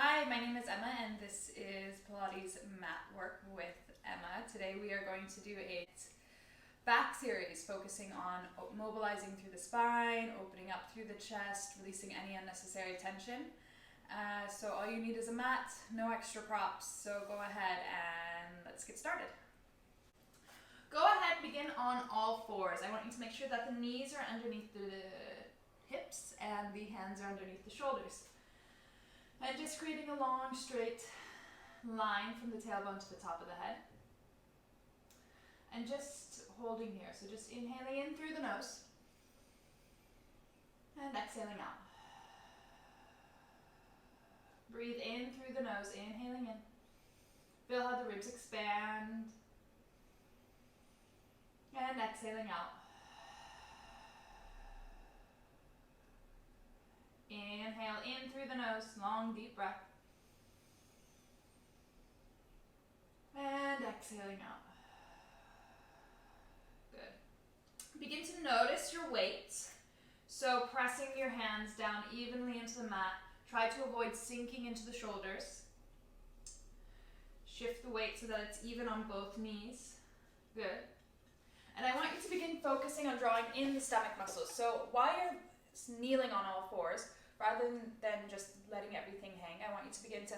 Hi, my name is Emma and this is Pilates mat work with Emma. Today we are going to do a back series focusing on mobilizing through the spine, opening up through the chest, releasing any unnecessary tension. So all you need is a mat, no extra props, so go ahead and let's get started. Go ahead, begin on all fours. I want you to make sure that the knees are underneath the hips and the hands are underneath the shoulders. And just creating a long, straight line from the tailbone to the top of the head. And just holding here. So just inhaling in through the nose. And exhaling out. Breathe in through the nose, inhaling in. Feel how the ribs expand. And exhaling out. Inhale in through the nose, long deep breath. And exhaling out. Good. Begin to notice your weight. So pressing your hands down evenly into the mat. Try to avoid sinking into the shoulders. Shift the weight so that it's even on both knees. Good. And I want you to begin focusing on drawing in the stomach muscles. So while you're kneeling on all fours, rather than just letting everything hang, I want you to begin to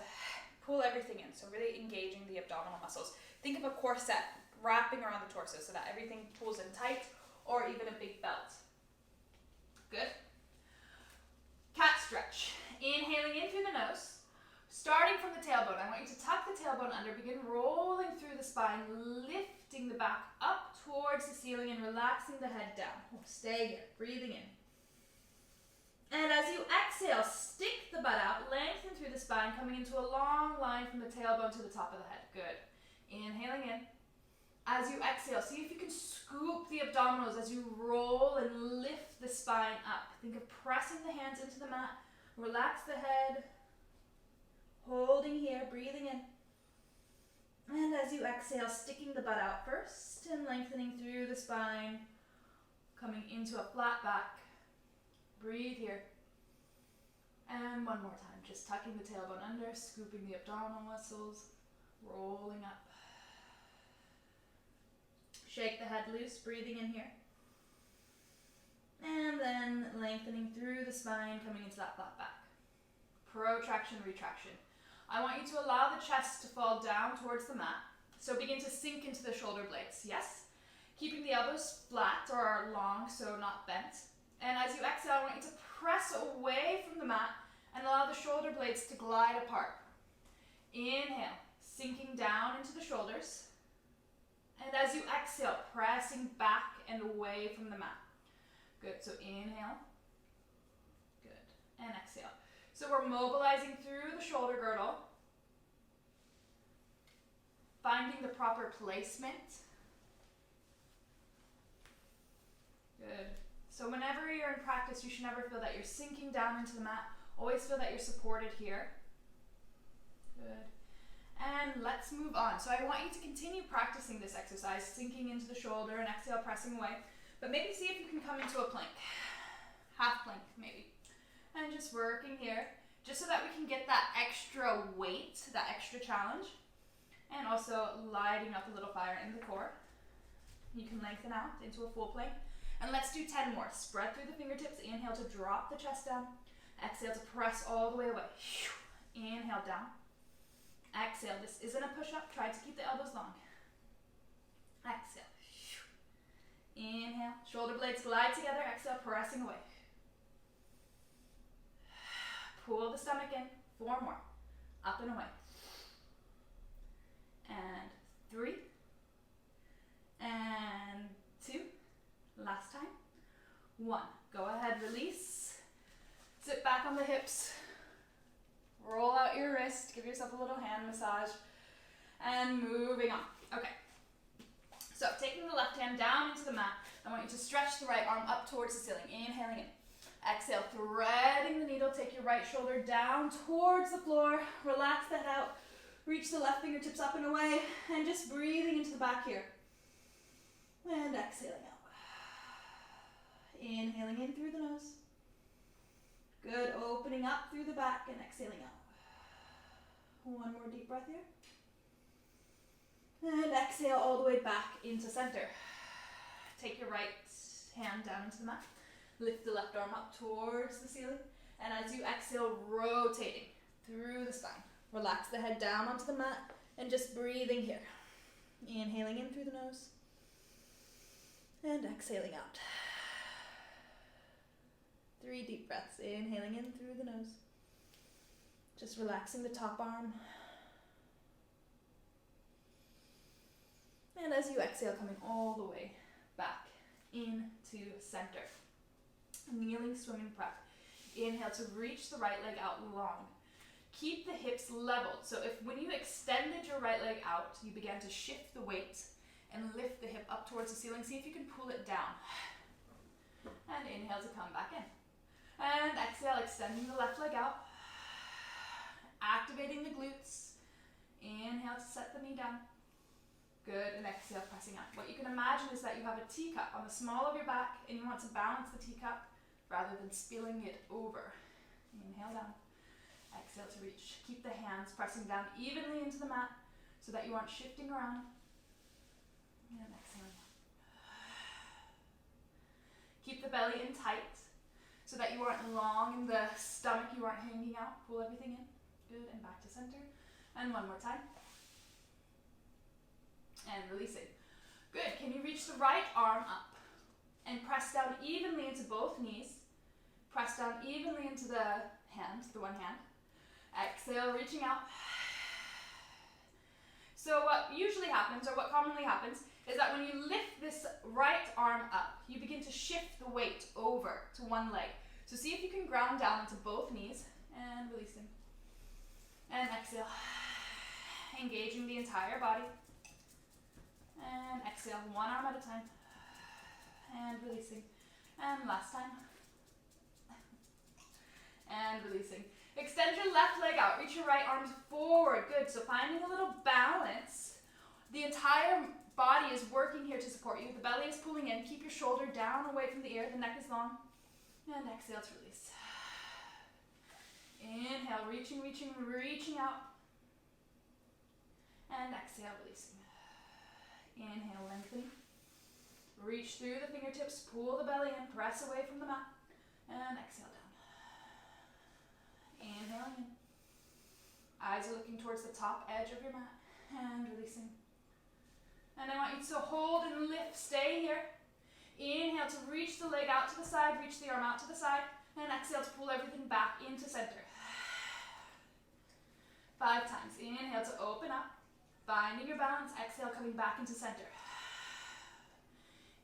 pull everything in. So really engaging the abdominal muscles. Think of a corset wrapping around the torso so that everything pulls in tight, or even a big belt. Good. Cat stretch. Inhaling in through the nose. Starting from the tailbone, I want you to tuck the tailbone under, begin rolling through the spine, lifting the back up towards the ceiling and relaxing the head down. Stay here, breathing in. And as you exhale, stick the butt out, lengthen through the spine, coming into a long line from the tailbone to the top of the head. Good. Inhaling in. As you exhale, see if you can scoop the abdominals as you roll and lift the spine up. Think of pressing the hands into the mat. Relax the head. Holding here, breathing in. And as you exhale, sticking the butt out first and lengthening through the spine, coming into a flat back. Breathe here. And one more time, just tucking the tailbone under, scooping the abdominal muscles, rolling up. Shake the head loose, breathing in here. And then lengthening through the spine, coming into that flat back. Protraction, retraction. I want you to allow the chest to fall down towards the mat. So begin to sink into the shoulder blades, yes? Keeping the elbows flat or long, so not bent. And as you exhale, I want you to press away from the mat and allow the shoulder blades to glide apart. Inhale, sinking down into the shoulders. And as you exhale, pressing back and away from the mat. Good, so inhale. Good, and exhale. So we're mobilizing through the shoulder girdle. Finding the proper placement. Good. So whenever you're in practice, you should never feel that you're sinking down into the mat. Always feel that you're supported here. Good. And let's move on. So I want you to continue practicing this exercise, sinking into the shoulder and exhale, pressing away. But maybe see if you can come into a plank. Half plank, maybe. And just working here, just so that we can get that extra weight, that extra challenge. And also lighting up a little fire in the core. You can lengthen out into a full plank. And let's do 10 more. Spread through the fingertips. Inhale to drop the chest down. Exhale to press all the way away. Inhale down. Exhale. This isn't a push-up. Try to keep the elbows long. Exhale. Inhale. Shoulder blades glide together. Exhale, pressing away. Pull the stomach in. 4 more. Up and away. And 3. And 2. Last time. 1. Go ahead, release. Sit back on the hips. Roll out your wrist. Give yourself a little hand massage. And moving on. Okay. So taking the left hand down into the mat. I want you to stretch the right arm up towards the ceiling. Inhaling in. Exhale, threading the needle. Take your right shoulder down towards the floor. Relax the head out. Reach the left fingertips up and away. And just breathing into the back here. And exhaling out. Inhaling in through the nose. Good, opening up through the back and exhaling out. One more deep breath here. And exhale all the way back into center. Take your right hand down into the mat. Lift the left arm up towards the ceiling. And as you exhale, rotating through the spine. Relax the head down onto the mat and just breathing here. Inhaling in through the nose. And exhaling out. 3 deep breaths. Inhaling in through the nose. Just relaxing the top arm. And as you exhale, coming all the way back into center. Kneeling swimming prep. Inhale to reach the right leg out long. Keep the hips leveled. So if when you extended your right leg out, you began to shift the weight and lift the hip up towards the ceiling, see if you can pull it down. And inhale to come back in. And exhale, extending the left leg out. Activating the glutes. Inhale to set the knee down. Good, and exhale, pressing up. What you can imagine is that you have a teacup on the small of your back and you want to balance the teacup rather than spilling it over. Inhale down. Exhale to reach. Keep the hands pressing down evenly into the mat so that you aren't shifting around. And exhale. Keep the belly in tight so that you aren't long in the stomach, you aren't hanging out. Pull everything in. Good, and back to center. And one more time. And releasing. Good. Can you reach the right arm up and press down evenly into both knees? Press down evenly into the hand, the one hand. Exhale, reaching out. So what usually happens, or what commonly happens, is that when you lift this right arm up, you begin to shift the weight over to one leg. So see if you can ground down into both knees and releasing. And exhale. Engaging the entire body. And exhale, one arm at a time. And releasing. And last time. And releasing. Extend your left leg out. Reach your right arms forward. Good. So finding a little balance. The entire body is working here to support you. The belly is pulling in. Keep your shoulder down away from the ear. The neck is long. And exhale to release. Inhale, reaching, reaching, reaching out. And exhale, releasing. Inhale, lengthening. Reach through the fingertips, pull the belly in, press away from the mat, and exhale down. Inhaling in. Eyes are looking towards the top edge of your mat, and releasing. And I want you to hold and lift, stay here. Inhale to reach the leg out to the side, reach the arm out to the side, and exhale to pull everything back into center. 5 times. Inhale to open up. Finding your balance, exhale, coming back into center.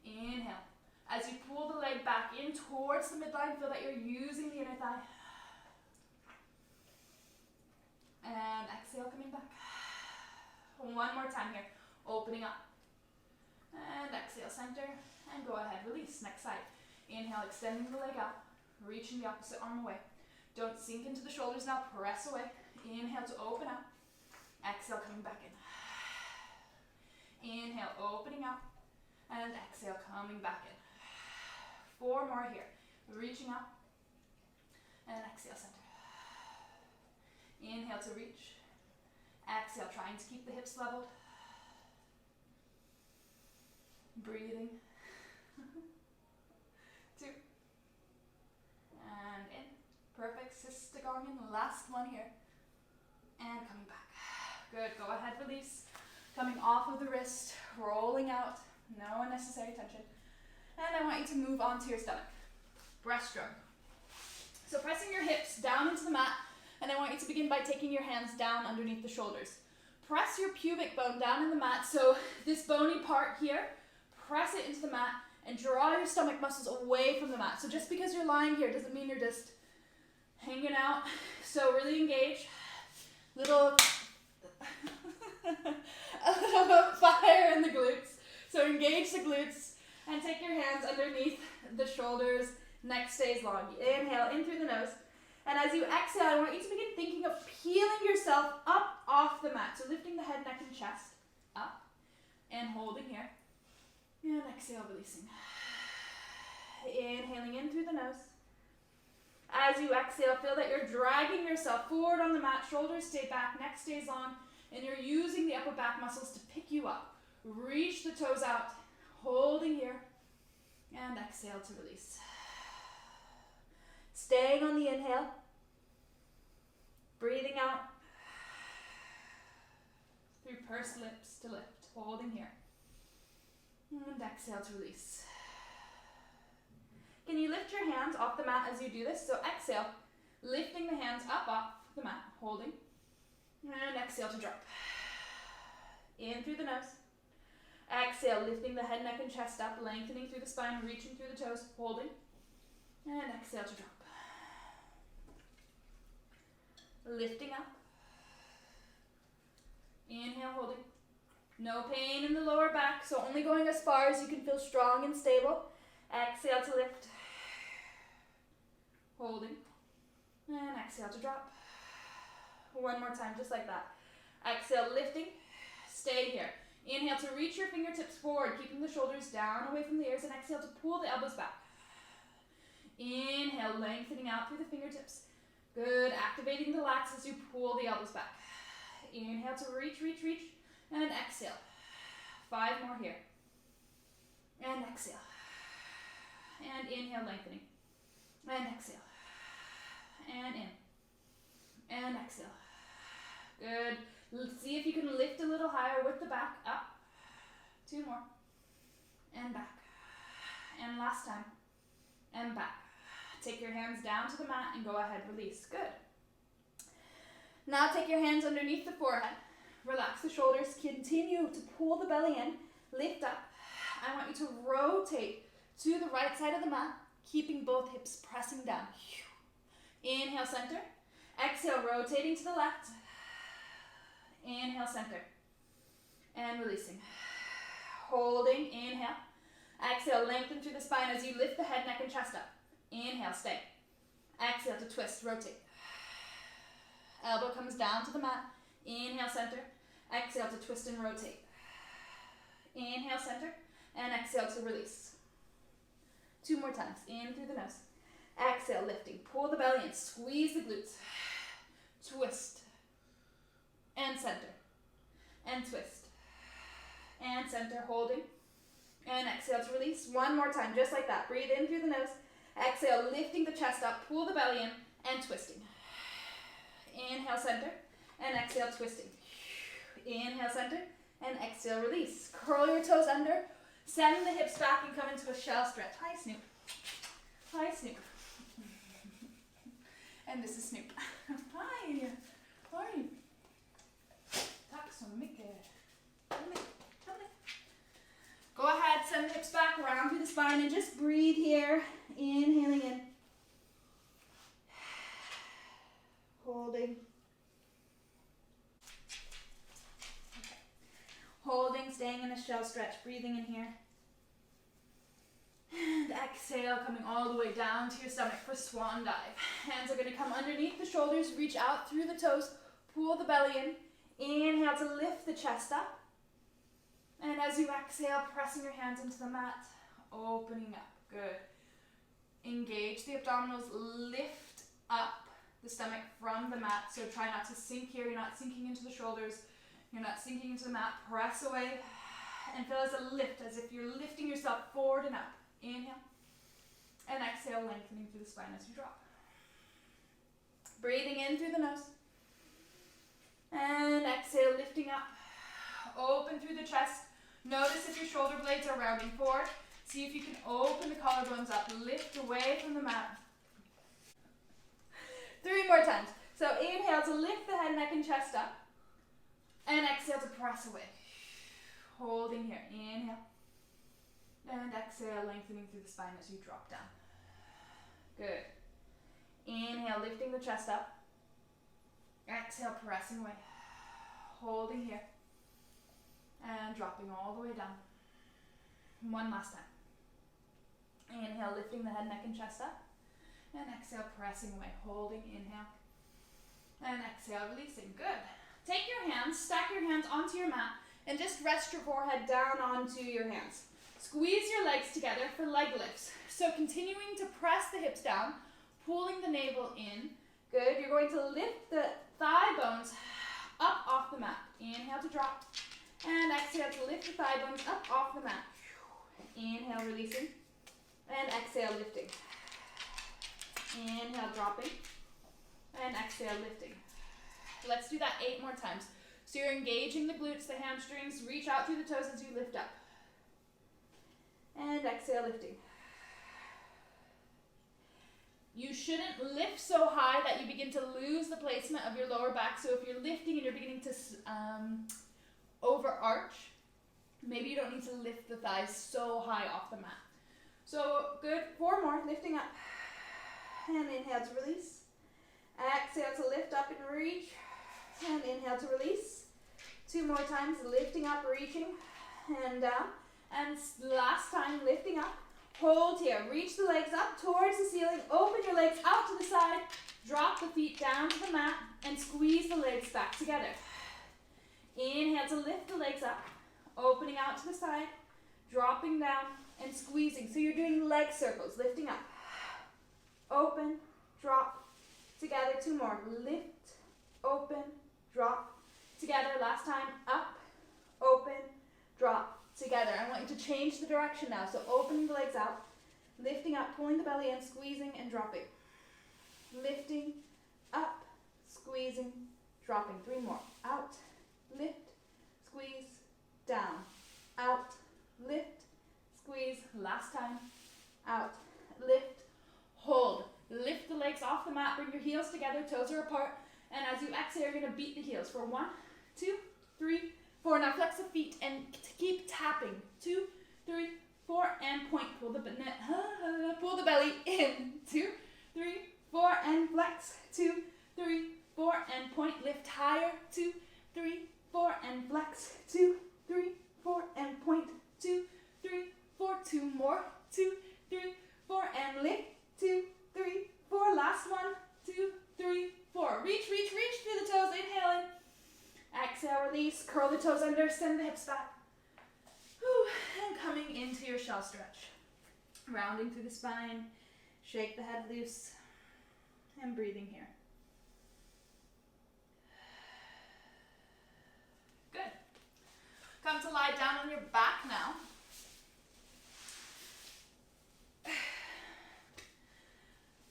Inhale. As you pull the leg back in towards the midline, feel that you're using the inner thigh. And exhale, coming back. One more time here. Opening up. And exhale, center. And go ahead, release. Next side. Inhale, extending the leg out. Reaching the opposite arm away. Don't sink into the shoulders now. Press away. Inhale to open up. Exhale, coming back in. Inhale, opening up, and exhale, coming back in. 4 more here. Reaching up, and exhale, center. Inhale to reach. Exhale, trying to keep the hips leveled. Breathing. 2. And in. Perfect. Sistigong. Last one here. And coming back. Good. Go ahead, release. Coming off of the wrist, rolling out, no unnecessary tension. And I want you to move on to your stomach. Breaststroke. So pressing your hips down into the mat, and I want you to begin by taking your hands down underneath the shoulders. Press your pubic bone down in the mat, so this bony part here, press it into the mat, and draw your stomach muscles away from the mat. So just because you're lying here doesn't mean you're just hanging out. So really engage. Little a little fire in the glutes. So engage the glutes and take your hands underneath the shoulders. Neck stays long. Inhale in through the nose. And as you exhale, I want you to begin thinking of peeling yourself up off the mat. So lifting the head, neck, and chest up and holding here. And exhale, releasing. Inhaling in through the nose. As you exhale, feel that you're dragging yourself forward on the mat, shoulders stay back, neck stays long, and you're using the upper back muscles to pick you up. Reach the toes out, holding here, and exhale to release. Staying on the inhale, breathing out through pursed lips to lift, holding here, and exhale to release. Can you lift your hands off the mat as you do this? So exhale, lifting the hands up off the mat, holding, and exhale to drop. In through the nose. Exhale, lifting the head, neck, and chest up, lengthening through the spine, reaching through the toes, holding, and exhale to drop. Lifting up. Inhale, holding. No pain in the lower back, so only going as far as you can feel strong and stable. Exhale to lift. Holding. And exhale to drop. One more time, just like that. Exhale, lifting. Stay here. Inhale to reach your fingertips forward, keeping the shoulders down away from the ears, and exhale to pull the elbows back. Inhale, lengthening out through the fingertips. Good, activating the lats as you pull the elbows back. Inhale to reach, reach, reach, and exhale. 5 more here. And exhale. And inhale, lengthening. And exhale. And in. And exhale. Good. Let's see if you can lift a little higher with the back. Up. 2 more. And back. And last time. And back. Take your hands down to the mat and go ahead, release. Good. Now take your hands underneath the forehead. Relax the shoulders. Continue to pull the belly in. Lift up. I want you to rotate to the right side of the mat, keeping both hips pressing down. Inhale, center. Exhale, rotating to the left. Inhale, center. And releasing. Holding, inhale. Exhale, lengthen through the spine as you lift the head, neck, and chest up. Inhale, stay. Exhale to twist, rotate. Elbow comes down to the mat. Inhale, center. Exhale to twist and rotate. Inhale, center. And exhale to release. 2 more times. In through the nose. Exhale, lifting. Pull the belly in. Squeeze the glutes. Twist. And center. And twist. And center. Holding. And exhale to release. 1 more time. Just like that. Breathe in through the nose. Exhale, lifting the chest up. Pull the belly in. And twisting. Inhale, center. And exhale, twisting. Inhale, center. And exhale, release. Curl your toes under. Send the hips back and come into a shell stretch. Hi, Snoop. Hi, Snoop. And this is Snoop. Hi. How are you? Tack så mycket. Go ahead, send the hips back around through the spine and just breathe here. Inhaling in. Holding. Okay. Holding, staying in a shell stretch, breathing in here. And exhale, coming all the way down to your stomach for swan dive. Hands are going to come underneath the shoulders, reach out through the toes, pull the belly in. Inhale to lift the chest up. And as you exhale, pressing your hands into the mat, opening up. Good. Engage the abdominals, lift up the stomach from the mat. So try not to sink here. You're not sinking into the shoulders. You're not sinking into the mat. Press away and feel as a lift, as if you're lifting yourself forward and up. Inhale. And exhale, lengthening through the spine as you drop. Breathing in through the nose. And exhale, lifting up. Open through the chest. Notice if your shoulder blades are rounding forward. See if you can open the collarbones up. Lift away from the mat. 3 more times. So inhale to lift the head, neck, and chest up. And exhale to press away. Holding here. Inhale. And exhale, lengthening through the spine as you drop down. Good. Inhale, lifting the chest up. Exhale, pressing away. Holding here. And dropping all the way down. 1 last time. Inhale, lifting the head, neck, and chest up. And exhale, pressing away. Holding, inhale. And exhale, releasing. Good. Take your hands, stack your hands onto your mat, and just rest your forehead down onto your hands. Squeeze your legs together for leg lifts. So continuing to press the hips down, pulling the navel in. Good. You're going to lift the thigh bones up off the mat. Inhale to drop. And exhale to lift the thigh bones up off the mat. Inhale, releasing. And exhale, lifting. Inhale, dropping. And exhale, lifting. Let's do that 8 more times. So you're engaging the glutes, the hamstrings. Reach out through the toes as you lift up. And exhale, lifting. You shouldn't lift so high that you begin to lose the placement of your lower back. So if you're lifting and you're beginning to overarch, maybe you don't need to lift the thighs so high off the mat. So good, 4 more, lifting up. And inhale to release. Exhale to lift up and reach. And inhale to release. 2 more times, lifting up, reaching, and down. And last time, lifting up. Hold here. Reach the legs up towards the ceiling. Open your legs out to the side. Drop the feet down to the mat and squeeze the legs back together. Inhale to lift the legs up. Opening out to the side. Dropping down and squeezing. So you're doing leg circles. Lifting up. Open. Drop. Together. 2 more. Lift. Open. Drop. Together. Last time. Up. Open. Drop. Together. I want you to change the direction now. So opening the legs out, lifting up, pulling the belly in, squeezing and dropping. Lifting, up, squeezing, dropping. 3 more. Out, lift, squeeze, down. Out, lift, squeeze. Last time. Out, lift, hold. Lift the legs off the mat. Bring your heels together, toes are apart. And as you exhale, you're going to beat the heels for 1, 2, 3, 4. Now flex the feet and keep tapping. 2, 3, 4, and point. Pull the belly in. 2, 3, 4, and flex. 2, 3, 4, and point. Lift higher. 2, 3, 4, and flex. 2, 3, 4, and point. 2, 3, 4. 2 more. 2, 3, 4, and lift. 2, 3, 4. Last one. 2, 3, 4. Reach, reach, reach through the toes. Inhaling. Exhale, release, curl the toes under, send the hips back. Whew. And coming into your shell stretch. Rounding through the spine, shake the head loose, and breathing here. Good. Come to lie down on your back now.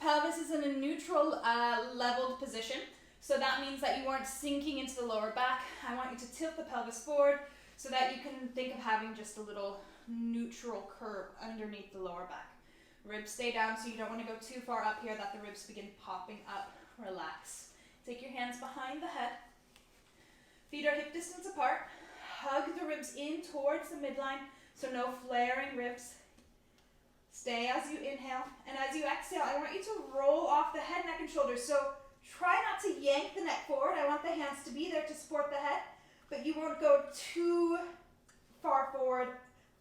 Pelvis is in a neutral leveled position. So that means that you aren't sinking into the lower back. I want you to tilt the pelvis forward so that you can think of having just a little neutral curve underneath the lower back. Ribs stay down so you don't want to go too far up here that the ribs begin popping up. Relax. Take your hands behind the head. Feet are hip distance apart. Hug the ribs in towards the midline, so no flaring ribs. Stay as you inhale. And as you exhale, I want you to roll off the head, neck, and shoulders. So try not to yank the neck forward. I want the hands to be there to support the head, but you won't go too far forward,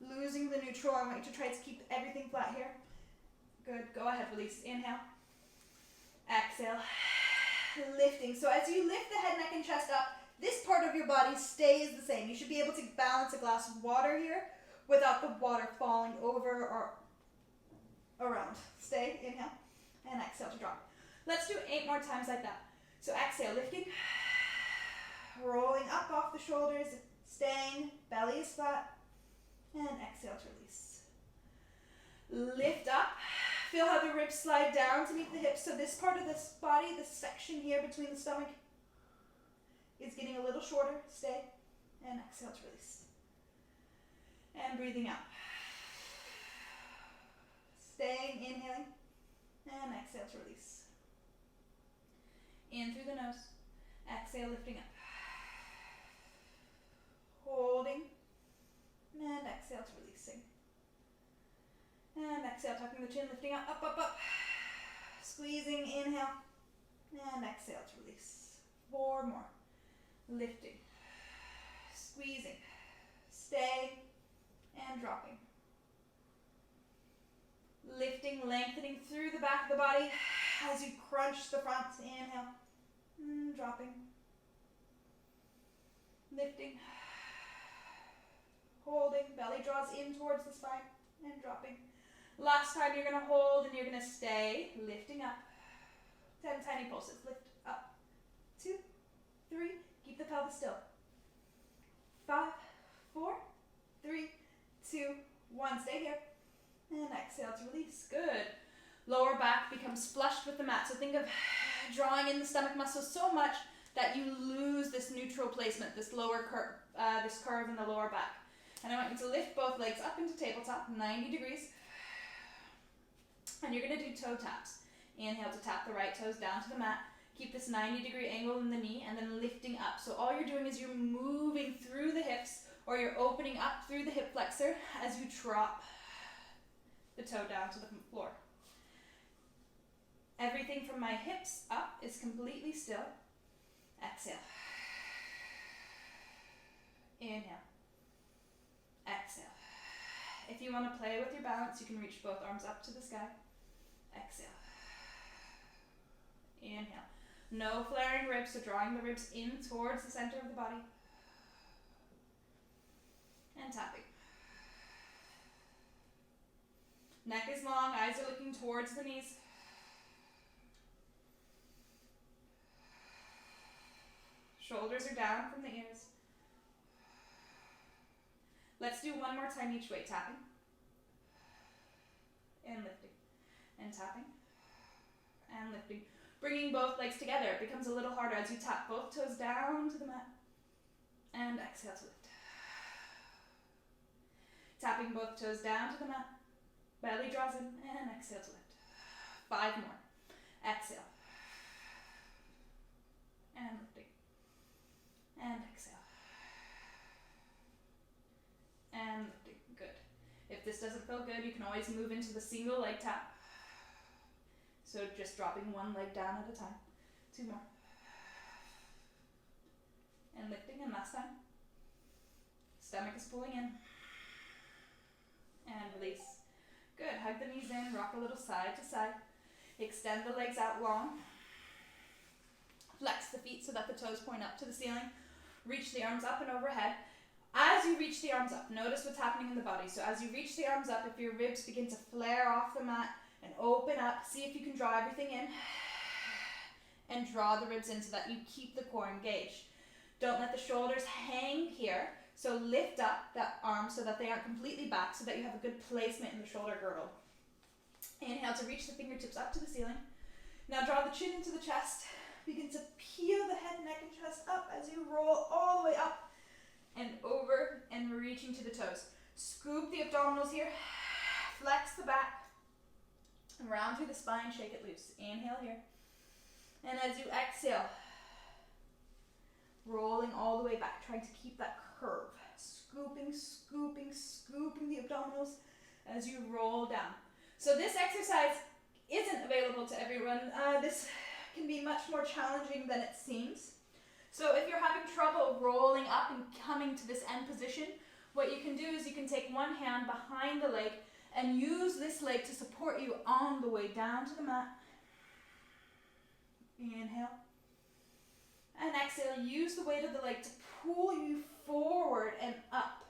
losing the neutral. I want you to try to keep everything flat here. Good. Go ahead, release. Inhale. Exhale. Lifting. So as you lift the head, neck, and chest up, this part of your body stays the same. You should be able to balance a glass of water here without the water falling over or around. Stay. Inhale. And exhale to drop. Let's do 8 more times like that. So exhale, lifting, rolling up off the shoulders, staying, belly is flat, and exhale to release. Lift up, feel how the ribs slide down to meet the hips. So this part of this body, this section here between the stomach, is getting a little shorter. Stay, and exhale to release. And breathing out. Staying, inhaling, and exhale to release. In through the nose. Exhale, lifting up. Holding. And exhale to releasing. And exhale, tucking the chin, lifting up, up, up, up. Squeezing, inhale. And exhale to release. 4 more. Lifting. Squeezing. Stay. And dropping. Lifting, lengthening through the back of the body as you crunch the front. Inhale. Dropping. Lifting. Holding. Belly draws in towards the spine. And dropping. Last time you're going to hold and you're going to stay. Lifting up. 10 tiny pulses. Lift up. 2, 3. Keep the pelvis still. 5, 4, 3, 2, 1. Stay here. And exhale to release. Good. Lower back becomes flushed with the mat. So think of drawing in the stomach muscles so much that you lose this neutral placement, this lower curve, this curve in the lower back. And I want you to lift both legs up into tabletop, 90 degrees. And you're going to do toe taps. Inhale to tap the right toes down to the mat. Keep this 90-degree angle in the knee and then lifting up. So all you're doing is you're moving through the hips, or you're opening up through the hip flexor as you drop the toe down to the floor. Everything from my hips up is completely still. Exhale. Inhale. Exhale. If you want to play with your balance, you can reach both arms up to the sky. Exhale. Inhale. No flaring ribs, so drawing the ribs in towards the center of the body. And tapping. Neck is long, eyes are looking towards the knees. Shoulders are down from the ears. Let's do one more time each way. Tapping. And lifting. And tapping. And lifting. Bringing both legs together. It becomes a little harder as you tap both toes down to the mat. And exhale to lift. Tapping both toes down to the mat. Belly draws in. And exhale to lift. 5 more. Exhale. And lifting. And exhale. And lifting. Good. If this doesn't feel good, you can always move into the single leg tap. So just dropping one leg down at a time. 2 more. And lifting, and last time. Stomach is pulling in. And release. Good. Hug the knees in, rock a little side to side. Extend the legs out long. Flex the feet so that the toes point up to the ceiling. Reach the arms up and overhead. As you reach the arms up, notice what's happening in the body. So as you reach the arms up, if your ribs begin to flare off the mat and open up, see if you can draw everything in. And draw the ribs in so that you keep the core engaged. Don't let the shoulders hang here. So lift up that arm so that they aren't completely back, so that you have a good placement in the shoulder girdle. Inhale to reach the fingertips up to the ceiling. Now draw the chin into the chest. Begin to peel the head, neck, and chest up as you roll all the way up and over and reaching to the toes. Scoop the abdominals here. Flex the back. And round through the spine, shake it loose. Inhale here. And as you exhale, rolling all the way back, trying to keep that curve. Scooping, scooping, scooping the abdominals as you roll down. So this exercise isn't available to everyone. This can be much more challenging than it seems. So if you're having trouble rolling up and coming to this end position, what you can do is you can take one hand behind the leg and use this leg to support you on the way down to the mat. Inhale. And exhale, use the weight of the leg to pull you forward and up.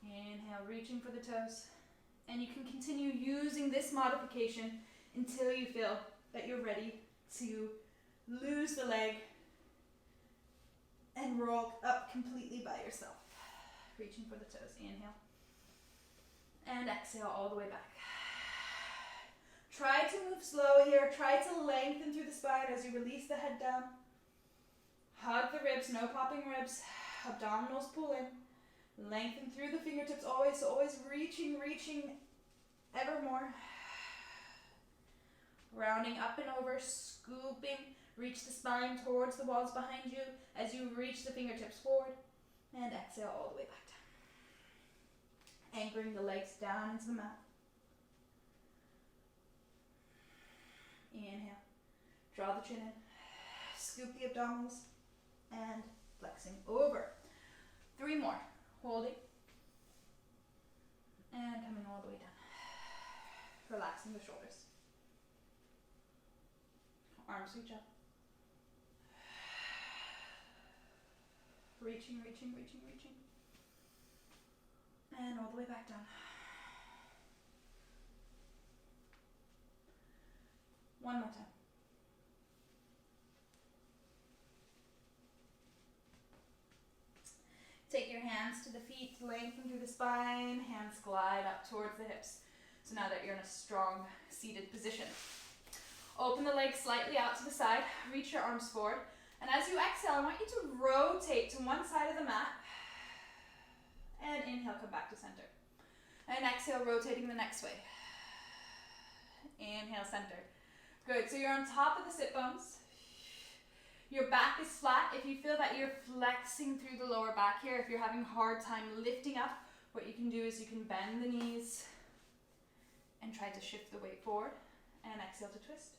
Inhale, reaching for the toes. And you can continue using this modification until you feel that you're ready to lose the leg and roll up completely by yourself. Reaching for the toes. Inhale. And exhale all the way back. Try to move slow here. Try to lengthen through the spine as you release the head down. Hug the ribs, no popping ribs. Abdominals pull in. Lengthen through the fingertips always, so always reaching ever more. Rounding up and over, scooping. Reach the spine towards the walls behind you as you reach the fingertips forward. And exhale all the way back down. Anchoring the legs down into the mat. Inhale. Draw the chin in. Scoop the abdominals. And flexing over. 3 more. Holding. And coming all the way down. Relaxing the shoulders. Arms reach up. Reaching. And all the way back down. One more time. Take your hands to the feet, lengthen through the spine, hands glide up towards the hips. So now that you're in a strong seated position. Open the legs slightly out to the side, reach your arms forward, and as you exhale, I want you to rotate to one side of the mat, and inhale, come back to center. And exhale, rotating the next way. Inhale, center. Good, so you're on top of the sit bones. Your back is flat. If you feel that you're flexing through the lower back here, if you're having a hard time lifting up, what you can do is you can bend the knees and try to shift the weight forward, and exhale to twist.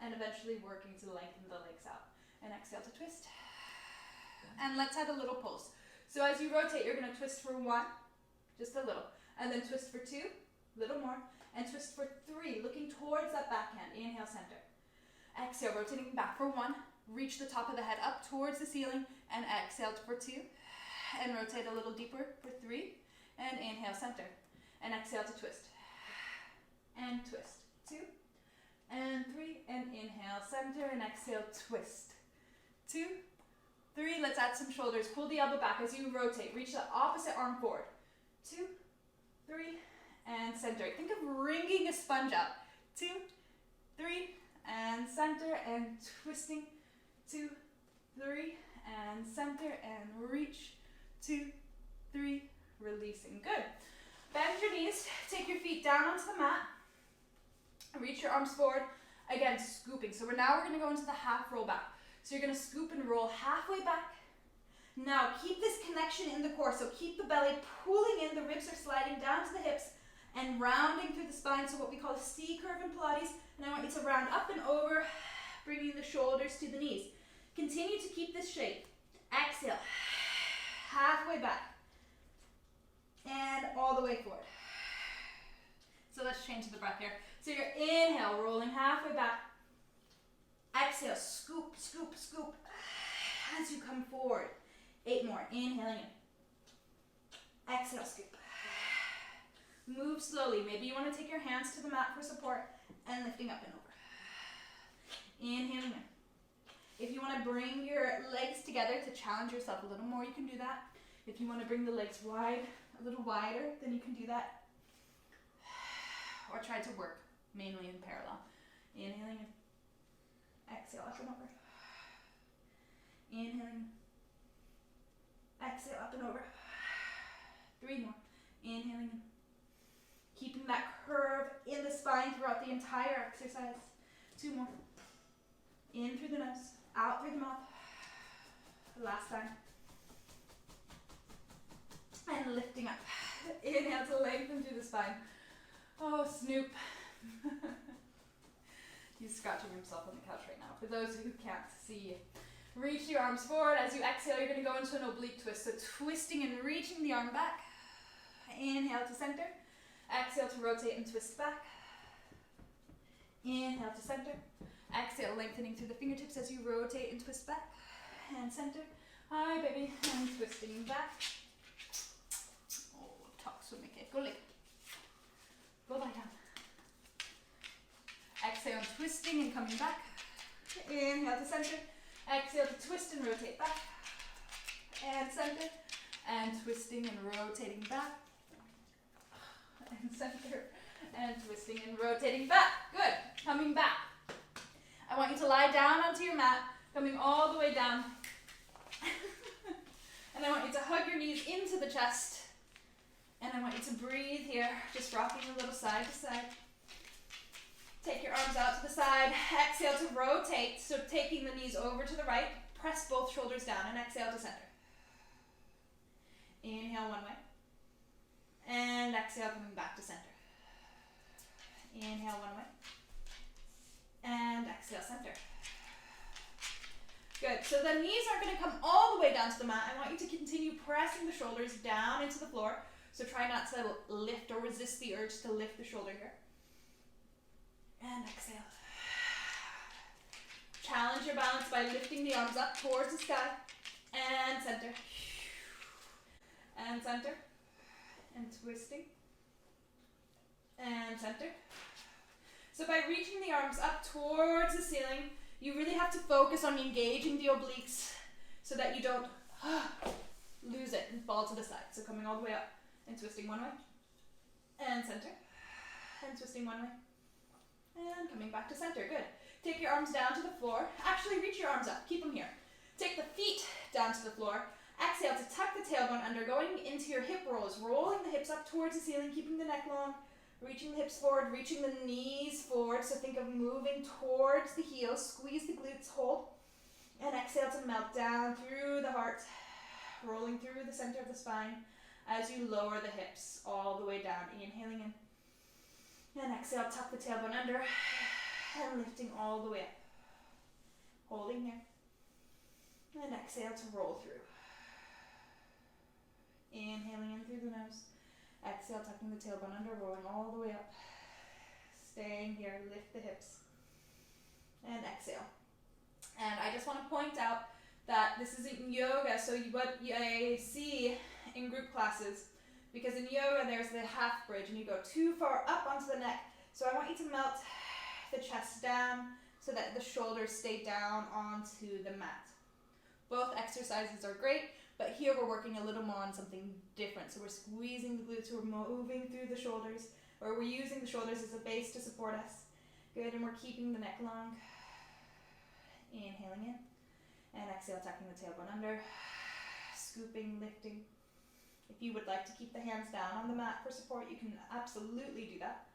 And eventually working to lengthen the legs out. And exhale to twist. And let's add a little pulse. So as you rotate, you're going to twist for 1, just a little. And then twist for 2, a little more. And twist for 3, looking towards that backhand. Inhale, center. Exhale, rotating back for 1. Reach the top of the head up towards the ceiling. And exhale for 2. And rotate a little deeper for 3. And inhale, center. And exhale to twist. And twist. 2. And 3, and inhale, center, and exhale, twist. 2, 3, let's add some shoulders. Pull the elbow back as you rotate. Reach the opposite arm forward. 2, 3, and center. Think of wringing a sponge out. 2, 3, and center, and twisting. 2, 3, and center, and reach. 2, 3, releasing. Good. Bend your knees. Take your feet down onto the mat. Reach your arms forward, again scooping. So we're going to go into the half roll back. So you're going to scoop and roll halfway back. Now keep this connection in the core. So keep the belly pulling in, the ribs are sliding down to the hips and rounding through the spine. So what we call a C curve in Pilates. And I want you to round up and over, bringing the shoulders to the knees. Continue to keep this shape. Exhale, halfway back and all the way forward. So let's change the breath here. So your inhale, rolling halfway back. Exhale, scoop, scoop, scoop. As you come forward. 8 more. Inhaling in. Exhale, scoop. Move slowly. Maybe you want to take your hands to the mat for support and lifting up and over. Inhaling in. If you want to bring your legs together to challenge yourself a little more, you can do that. If you want to bring the legs wide, a little wider, then you can do that. Or try to work mainly in parallel. Inhaling in. Exhale up and over. Inhaling. Exhale up and over. 3 more. Inhaling in. Keeping that curve in the spine throughout the entire exercise. 2 more. In through the nose, out through the mouth. Last time. And lifting up. Inhale to lengthen through the spine. Oh, Snoop. He's scratching himself on the couch right now. For those who can't see, reach your arms forward. As you exhale, you're going to go into an oblique twist. So twisting and reaching the arm back. Inhale to center. Exhale to rotate and twist back. Inhale to center. Exhale, lengthening through the fingertips as you rotate and twist back. And center. Hi, baby. And twisting back. Oh, talk so make it. Go leg. Go lie down. Exhale, twisting and coming back. Inhale to center. Exhale to twist and rotate back. And center. And twisting and rotating back. And center. And twisting and rotating back. Good. Coming back. I want you to lie down onto your mat, coming all the way down. And I want you to hug your knees into the chest. And I want you to breathe here, just rocking a little side to side. Take your arms out to the side. Exhale to rotate. So taking the knees over to the right. Press both shoulders down and exhale to center. Inhale one way. And exhale coming back to center. Inhale one way. And exhale center. Good. So the knees aren't going to come all the way down to the mat. I want you to continue pressing the shoulders down into the floor. So try not to lift or resist the urge to lift the shoulder here. And exhale. Challenge your balance by lifting the arms up towards the sky. And center. And center. And twisting. And center. So So by reaching the arms up towards the ceiling, you really have to focus on engaging the obliques so that you don't lose it and fall to the side. So coming all the way up and twisting one way and center and twisting one way and coming back to center. Good. Take your arms down to the floor. Actually, reach your arms up. Keep them here. Take the feet down to the floor. Exhale to tuck the tailbone under, going into your hip rolls, rolling the hips up towards the ceiling, keeping the neck long, reaching the hips forward, reaching the knees forward. So think of moving towards the heels. Squeeze the glutes, hold. And exhale to melt down through the heart, rolling through the center of the spine as you lower the hips all the way down. Inhaling in. And exhale, tuck the tailbone under and lifting all the way up. Holding here. And exhale to roll through. Inhaling in through the nose. Exhale, tucking the tailbone under, rolling all the way up. Staying here, lift the hips. And exhale. And I just want to point out that this isn't yoga, so what I see in group classes, because in yoga there's the half bridge and you go too far up onto the neck. So I want you to melt the chest down so that the shoulders stay down onto the mat. Both exercises are great, but here we're working a little more on something different. So we're squeezing the glutes, we're moving through the shoulders, or we're using the shoulders as a base to support us. Good, and we're keeping the neck long. Inhaling in, and exhale, tucking the tailbone under, scooping, lifting. If you would like to keep the hands down on the mat for support, you can absolutely do that.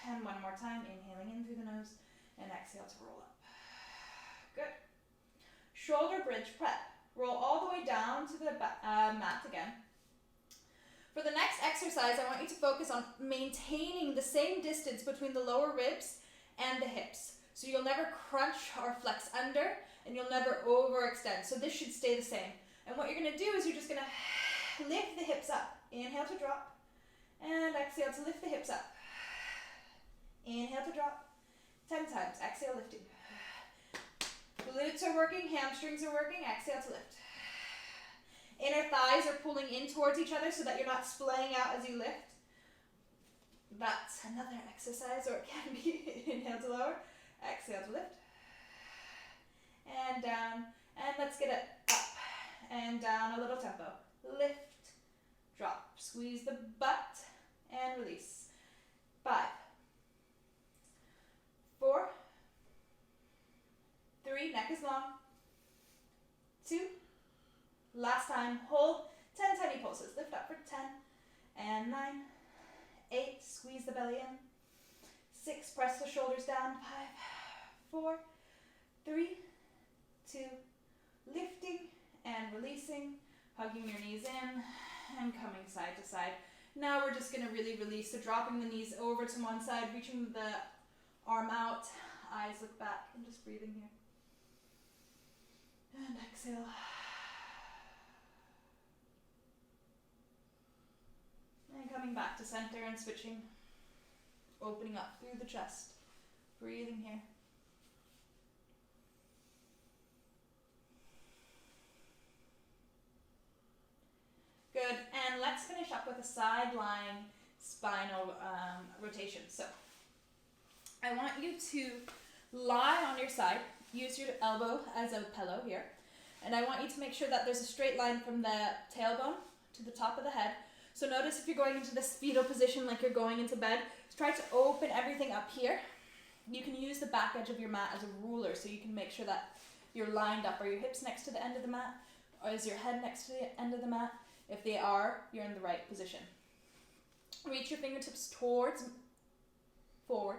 And one more time, inhaling in through the nose, and exhale to roll up. Good. Shoulder bridge prep. Roll all the way down to the mat again. For the next exercise, I want you to focus on maintaining the same distance between the lower ribs and the hips. So you'll never crunch or flex under, and you'll never overextend. So this should stay the same. And what you're going to do is you're just going to lift the hips up. Inhale to drop, and exhale to lift the hips up. Inhale to drop, 10 times. Exhale, lifting. Glutes are working, hamstrings are working. Exhale to lift. Inner thighs are pulling in towards each other so that you're not splaying out as you lift. That's another exercise, or it can be. Inhale to lower, exhale to lift. And down, and let's get it up and down, a little tempo. Lift, drop, squeeze the butt, and release. 5, 4, 3, neck is long. 2, last time, hold, 10 tiny pulses. Lift up for 10, and 9, 8, squeeze the belly in. 6, press the shoulders down. 5, 4, 3, 2, lifting and releasing, hugging your knees in and coming side to side. Now we're just going to really release, so dropping the knees over to one side, reaching the arm out, eyes look back, and just breathing here. And exhale. And coming back to center and switching, opening up through the chest, breathing here. Good, and let's finish up with a side lying spinal rotation. So I want you to lie on your side, use your elbow as a pillow here, and I want you to make sure that there's a straight line from the tailbone to the top of the head. So notice if you're going into this fetal position like you're going into bed, try to open everything up here. You can use the back edge of your mat as a ruler so you can make sure that you're lined up. Are your hips next to the end of the mat? Or is your head next to the end of the mat? If they are, you're in the right position. Reach your fingertips towards forward.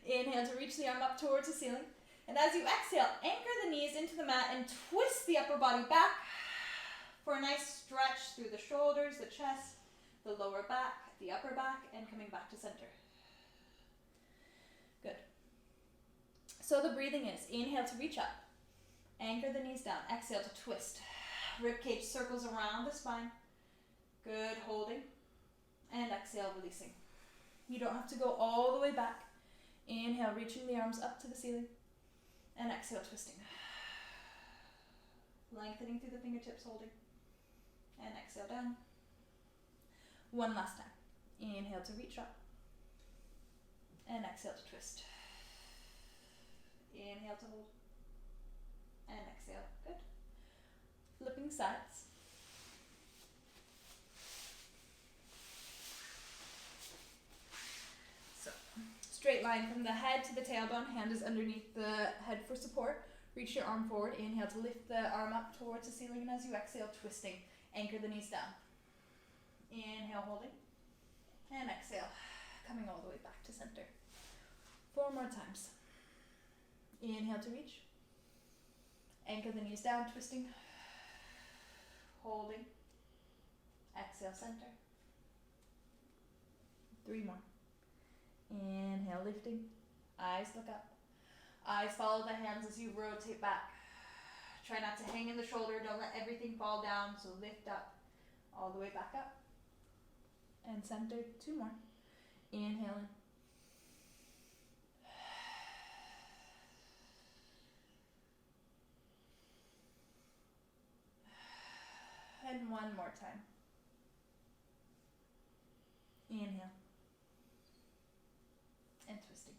Inhale to reach the arm up towards the ceiling. And as you exhale, anchor the knees into the mat and twist the upper body back for a nice stretch through the shoulders, the chest, the lower back, the upper back, and coming back to center. Good. So the breathing is, inhale to reach up. Anchor the knees down. Exhale to twist. Ribcage circles around the spine. Good, holding. And exhale, releasing. You don't have to go all the way back. Inhale, reaching the arms up to the ceiling. And exhale, twisting. Lengthening through the fingertips, holding. And exhale down. One last time. Inhale to reach up. And exhale to twist. Inhale to hold. And exhale. Good. Flipping sides. So, straight line from the head to the tailbone. Hand is underneath the head for support. Reach your arm forward. Inhale to lift the arm up towards the ceiling, and as you exhale, twisting. Anchor the knees down. Inhale, holding. And exhale, coming all the way back to center. 4 more times. Inhale to reach. Anchor the knees down, twisting. Holding. Exhale, center. 3 more. Inhale, lifting. Eyes look up. Eyes follow the hands as you rotate back. Try not to hang in the shoulder. Don't let everything fall down. So lift up, all the way back up. And center. 2 more. Inhale in. And 1 more time. Inhale. And twisting.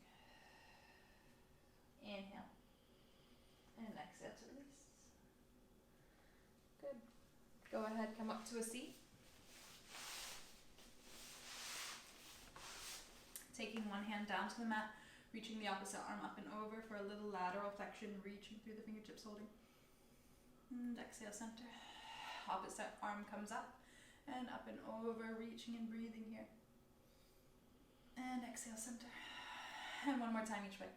Inhale. And exhale to release. Good. Go ahead, come up to a seat. Taking one hand down to the mat, reaching the opposite arm up and over for a little lateral flexion, reaching through the fingertips, holding. And exhale, center. Opposite arm comes up and over, reaching and breathing here. And exhale, center. And 1 more time each way.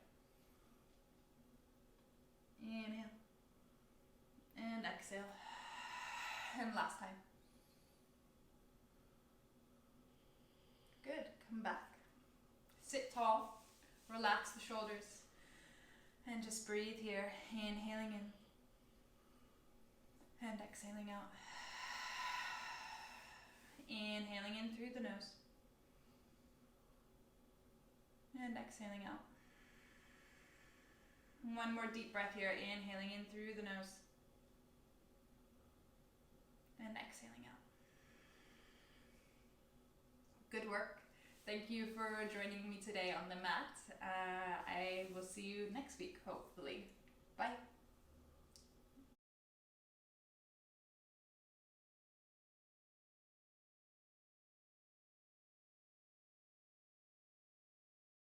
Inhale. And exhale. And last time. Good. Come back. Sit tall. Relax the shoulders. And just breathe here. Inhaling in. And exhaling out. Inhaling in through the nose. And exhaling out. 1 more deep breath here. Inhaling in through the nose. And exhaling out. Good work. Thank you for joining me today on the mat. I will see you next week, hopefully. Bye.